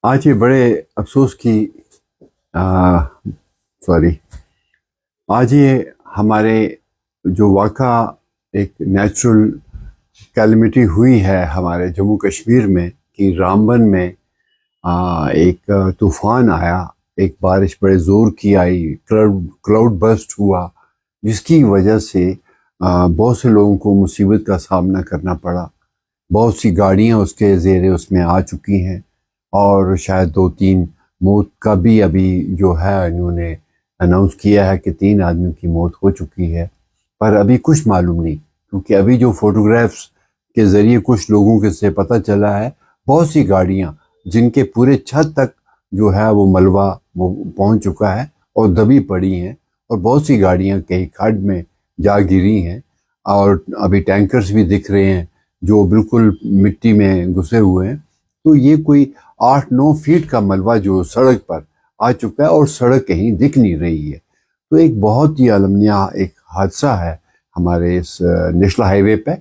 आज ये बड़े अफसोस की सॉरी आज ये हमारे जो वाक़ा एक नेचुरल कैलमिटी हुई है हमारे जम्मू कश्मीर में कि रामबन में एक तूफ़ान आया, एक बारिश बड़े ज़ोर की आई, क्लाउड बर्स्ट हुआ, जिसकी वजह से बहुत से लोगों को मुसीबत का सामना करना पड़ा। बहुत सी गाड़ियां उसके ज़ेरे उसमें आ चुकी हैं और शायद 2-3 मौत का भी अभी जो है इन्होंने अनाउंस किया है कि 3 आदमियों की मौत हो चुकी है, पर अभी कुछ मालूम नहीं, क्योंकि अभी जो फोटोग्राफ्स के ज़रिए कुछ लोगों के से पता चला है, बहुत सी गाड़ियां जिनके पूरे छत तक जो है वो मलबा वो पहुंच चुका है और दबी पड़ी हैं, और बहुत सी गाड़ियां कहीं खड्ड में जा गिरी हैं, और अभी टैंकर्स भी दिख रहे हैं जो बिल्कुल मिट्टी में घुसे हुए हैं। तो ये कोई 8-9 फीट का मलबा जो सड़क पर आ चुका है और सड़क कहीं दिख नहीं रही है। तो एक बहुत ही अलमिया एक हादसा है हमारे इस नेशनल हाईवे पे,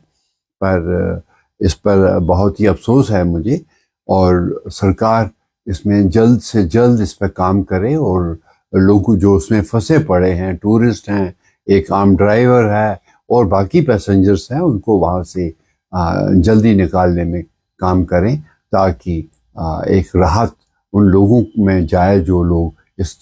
पर इस पर बहुत ही अफसोस है मुझे, और सरकार इसमें जल्द से जल्द इस पर काम करे और लोग जो उसमें फंसे पड़े हैं, टूरिस्ट हैं, एक आम ड्राइवर है और बाकी पैसेंजर्स हैं, उनको वहाँ से जल्दी निकालने में काम करें, ताकि एक राहत उन लोगों में जाए जो लोग इस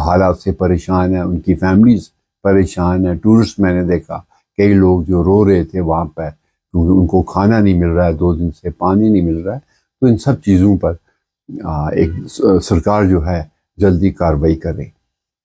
हालात से परेशान हैं, उनकी फैमिलीज परेशान है। टूरिस्ट मैंने देखा कई लोग जो रो रहे थे वहाँ पर, क्योंकि उनको खाना नहीं मिल रहा है, 2 दिन से पानी नहीं मिल रहा है। तो इन सब चीज़ों पर एक सरकार जो है जल्दी कार्रवाई करे।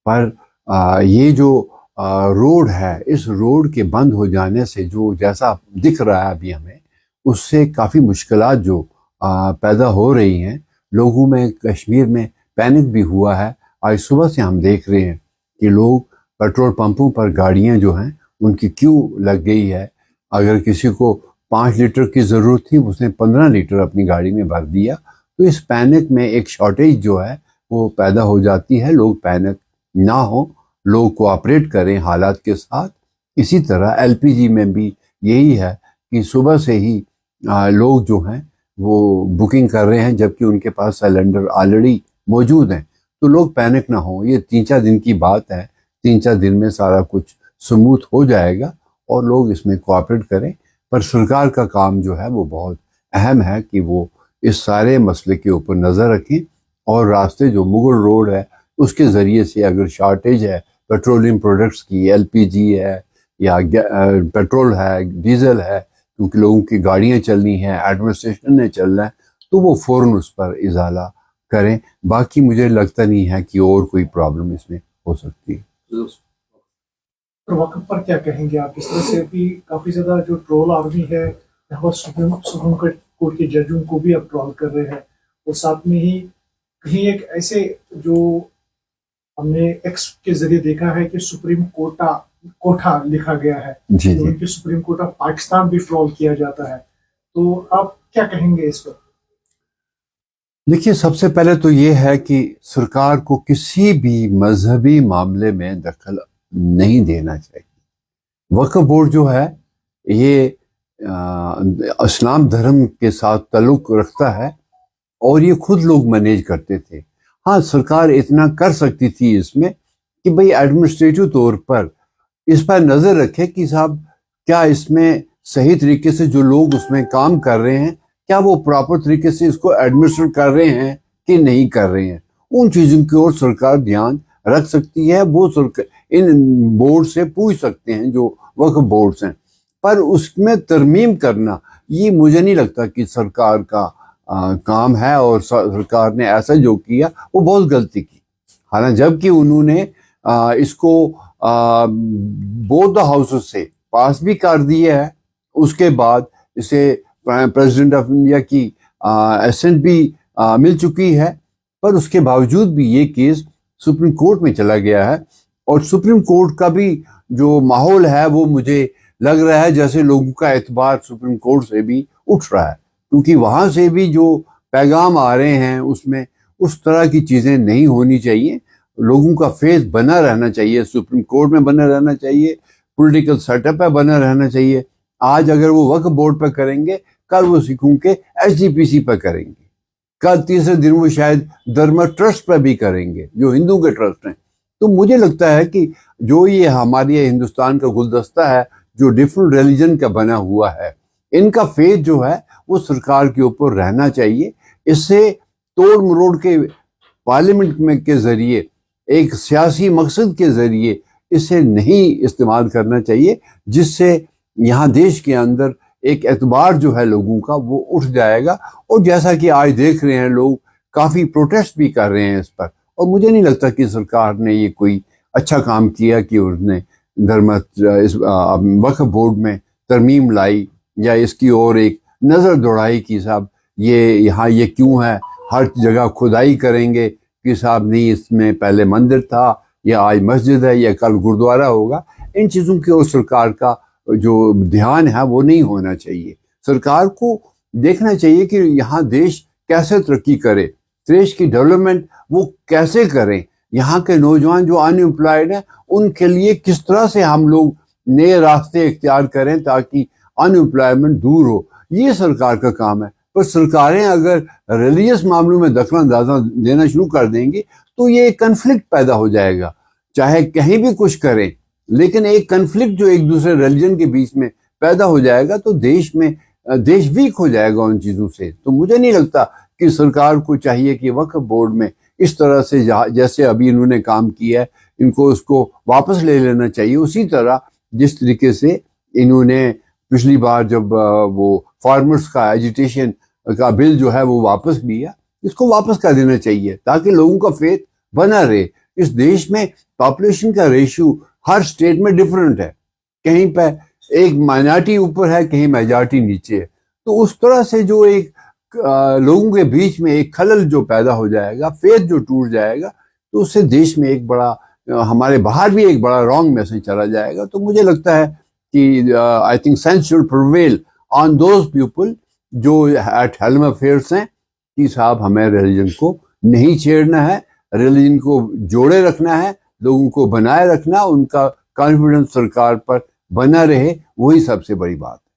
पर ये जो रोड है, इस रोड के बंद हो जाने से जो जैसा दिख रहा है अभी हमें, उससे काफ़ी मुश्किलात जो पैदा हो रही हैं लोगों में। कश्मीर में पैनिक भी हुआ है। आज सुबह से हम देख रहे हैं कि लोग पेट्रोल पंपों पर गाड़ियां जो हैं उनकी क्यू लग गई है। अगर किसी को 5 लीटर की ज़रूरत थी, उसने 15 लीटर अपनी गाड़ी में भर दिया। तो इस पैनिक में एक शॉर्टेज जो है वो पैदा हो जाती है। लोग पैनिक ना हो, लोग कोऑपरेट करें हालात के साथ। इसी तरह एलपीजी में भी यही है कि सुबह से ही लोग जो हैं वो बुकिंग कर रहे हैं, जबकि उनके पास सिलेंडर ऑलरेडी मौजूद हैं। तो लोग पैनिक ना हो, ये 3-4 दिन की बात है। 3-4 दिन में सारा कुछ स्मूथ हो जाएगा और लोग इसमें कोऑपरेट करें। पर सरकार का काम जो है वो बहुत अहम है कि वो इस सारे मसले के ऊपर नज़र रखें, और रास्ते जो मुगल रोड है उसके ज़रिए से अगर शॉर्टेज है पेट्रोलियम प्रोडक्ट्स की, एलपीजी है या पेट्रोल है, डीजल है, क्योंकि लोगों की गाड़ियां चलनी है, एडमिनिस्ट्रेशन ने चलना है, तो वो फ़ौरन उस पर इजाला करें। बाकी मुझे लगता नहीं है कि और कोई प्रॉब्लम इसमें हो सकती है। तो वक़्त पर क्या कहेंगे आप? इस तरह से भी काफ़ी ज़्यादा जो ट्रोल आर्मी है, यहाँ पर सुप्रीम कोर्ट के जजों को भी अब ट्रोल कर रहे हैं, और साथ में ही कहीं एक ऐसे जो हमने एक्स के ज़रिए देखा है कि सुप्रीम कोटा लिखा गया है, जी तो जी। उनकी सुप्रीम कोर्ट ऑफ पाकिस्तान भी ट्रोल किया जाता है। तो आप क्या कहेंगे इस पर? देखिए, सबसे पहले तो ये है कि सरकार को किसी भी मजहबी मामले में दखल नहीं देना चाहिए। वक्फ बोर्ड जो है ये इस्लाम धर्म के साथ ताल्लुक रखता है और ये खुद लोग मैनेज करते थे। हाँ, सरकार इतना कर सकती थी इसमें कि भाई एडमिनिस्ट्रेटिव तौर पर इस पर नज़र रखे कि साहब क्या इसमें सही तरीके से जो लोग उसमें काम कर रहे हैं, क्या वो प्रॉपर तरीके से इसको एडमिनिस्ट्रेट कर रहे हैं कि नहीं कर रहे हैं। उन चीज़ों की ओर सरकार ध्यान रख सकती है। वो सरकार इन बोर्ड से पूछ सकते हैं जो वक्फ बोर्ड्स हैं, पर उसमें तरमीम करना ये मुझे नहीं लगता कि सरकार का काम है। और सरकार ने ऐसा जो किया वो बहुत गलती की। हालांकि जबकि उन्होंने इसको बोथ द हाउसेस से पास भी कर दिया है, उसके बाद इसे प्रेसिडेंट ऑफ इंडिया की एसेंट भी मिल चुकी है, पर उसके बावजूद भी ये केस सुप्रीम कोर्ट में चला गया है। और सुप्रीम कोर्ट का भी जो माहौल है वो मुझे लग रहा है जैसे लोगों का एतबार सुप्रीम कोर्ट से भी उठ रहा है, क्योंकि वहां से भी जो पैगाम आ रहे हैं उसमें उस तरह की चीज़ें नहीं होनी चाहिए। लोगों का फेस बना रहना चाहिए, सुप्रीम कोर्ट में बना रहना चाहिए, पॉलिटिकल सेटअप है बना रहना चाहिए, आज अगर वो वक्फ बोर्ड पर करेंगे, कल वो सीखों के एसजीपीसी पर करेंगे, कल तीसरे दिन वो शायद धर्म ट्रस्ट पर भी करेंगे जो हिंदू के ट्रस्ट हैं। तो मुझे लगता है कि जो ये हमारे हिंदुस्तान का गुलदस्ता है जो डिफरेंट रिलीजन का बना हुआ है, इनका फेथ जो है वो सरकार के ऊपर रहना चाहिए। इससे तोड़ मरोड़ के पार्लियामेंट में के जरिए एक सियासी मकसद के जरिए इसे नहीं इस्तेमाल करना चाहिए, जिससे यहाँ देश के अंदर एक एतबार जो है लोगों का वो उठ जाएगा। और जैसा कि आज देख रहे हैं, लोग काफ़ी प्रोटेस्ट भी कर रहे हैं इस पर, और मुझे नहीं लगता कि सरकार ने ये कोई अच्छा काम किया कि उसने इस वक्फ बोर्ड में तरमीम लाई या इसकी ओर एक नज़र दौड़ाई कि साहब ये यहाँ ये क्यों है, हर जगह खुदाई करेंगे कि साहब नहीं इसमें पहले मंदिर था या आज मस्जिद है या कल गुरुद्वारा होगा। इन चीज़ों की ओर सरकार का जो ध्यान है वो नहीं होना चाहिए। सरकार को देखना चाहिए कि यहाँ देश कैसे तरक्की करे, देश की डेवलपमेंट वो कैसे करें, यहाँ के नौजवान जो अनएम्प्लॉयड हैं उनके लिए किस तरह से हम लोग नए रास्ते इख्तियार करें ताकि अनएम्प्लॉयमेंट दूर हो। ये सरकार का काम है। पर सरकारें अगर रिलीजियस मामलों में दखलंदाजी देना शुरू कर देंगी तो ये कन्फ्लिक्ट पैदा हो जाएगा। चाहे कहीं भी कुछ करें, लेकिन एक कन्फ्लिक्ट जो एक दूसरे रिलीजन के बीच में पैदा हो जाएगा तो देश वीक हो जाएगा उन चीज़ों से। तो मुझे नहीं लगता कि सरकार को चाहिए कि वक्फ बोर्ड में इस तरह से जैसे अभी इन्होंने काम किया है, इनको उसको वापस ले लेना चाहिए। उसी तरह जिस तरीके से इन्होंने पिछली बार जब वो फार्मर्स का एजुटेशन का बिल जो है वो वापस लिया, इसको वापस कर देना चाहिए ताकि लोगों का फेथ बना रहे। इस देश में पॉपुलेशन का रेशियो हर स्टेट में डिफरेंट है, कहीं पे एक माइनॉरिटी ऊपर है, कहीं मेजॉरिटी नीचे है। तो उस तरह से जो एक लोगों के बीच में एक खलल जो पैदा हो जाएगा, फेथ जो टूट जाएगा, तो उससे देश में एक बड़ा हमारे बाहर भी एक बड़ा रॉन्ग मैसेज चला जाएगा। तो मुझे लगता है कि I think sense should prevail on those people जो एट हेल्म अफेयर्स हैं कि साहब हमें रिलीजन को नहीं छेड़ना है, रिलीजन को जोड़े रखना है, लोगों को बनाए रखना, उनका कॉन्फिडेंस सरकार पर बना रहे, वही सबसे बड़ी बात है।